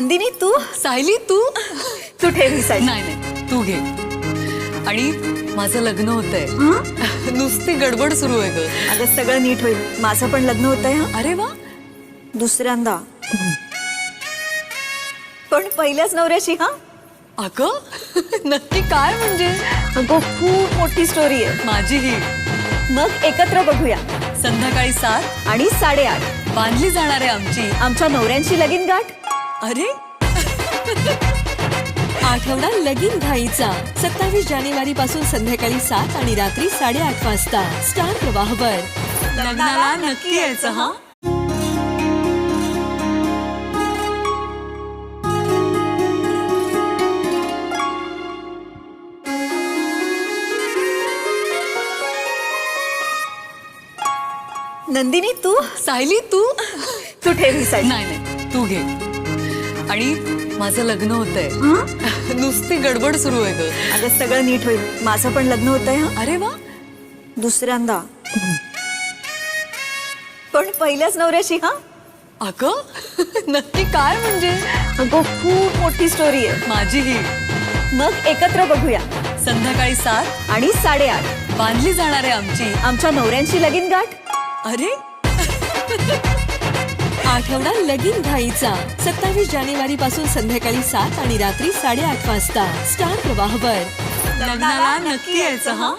नंदिनी तू सायली तू तू ठेव ही साडी. नाही नाही तू घे. आणि माझं लग्न होतंय. नुसती गडबड सुरू आहे ग. अगं सगळं नीट होईल. माझं पण लग्न होतंय हा अरे वा. दुसऱ्यांदा. पण पहिल्याच नवऱ्याशी हा. अगं नक्की काय म्हणजे? अगं खूप मोठी स्टोरी आहे. माझीही. मग एकत्र बघूया. संध्याकाळी 7 आणि 8:30 बांधली जाणार आहे आमची. आमच्या नवऱ्यांची लगीन गाठ. अरे आठवडा लगीन घाईचा 27 जानेवारी पासून संध्याकाळी 7 आणि रात्री 8:30 वाजता स्टार प्रवाहवर. लग्नाला नक्की यायचं हा. नंदिनी तू सायली तू तू ठेव ही साडी. नाही नाही तू घे. आणि माझं लग्न होतंय. नुसती गडबड सुरू आहे ग. अगं सगळं नीट होईल. माझं पण लग्न होतंय हा अरे वा. दुसऱ्यांदा. पण पहिल्याच नवऱ्याशी हा. अगं नक्की काय म्हणजे? अगं खूप मोठी स्टोरी आहे. माझीही. मग एकत्र बघूया. संध्याकाळी 7 आणि 8:30 बांधली जाणार आहे आमची. आमच्या नवऱ्यांची लगीन गाठ. अरे आठवडा लगीन घाईचा 27 जानेवारी पासून संध्याकाळी 7 आणि रात्री 8:30 वाजता स्टार प्रवाहवर. लग्नाला नक्की यायचं हा.